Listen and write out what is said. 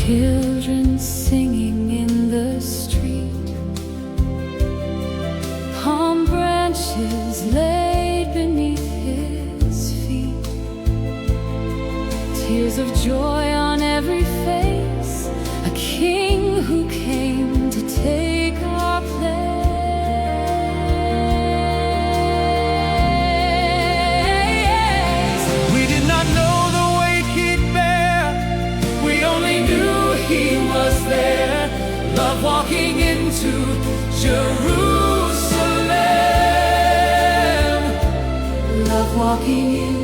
Children singing in the street, palm branches laid beneath his feet, tears of joy on every face, a king who came to take our place. We did not know the weight he'd bear, we only knew he was there. Love walking into Jerusalem, Love walking in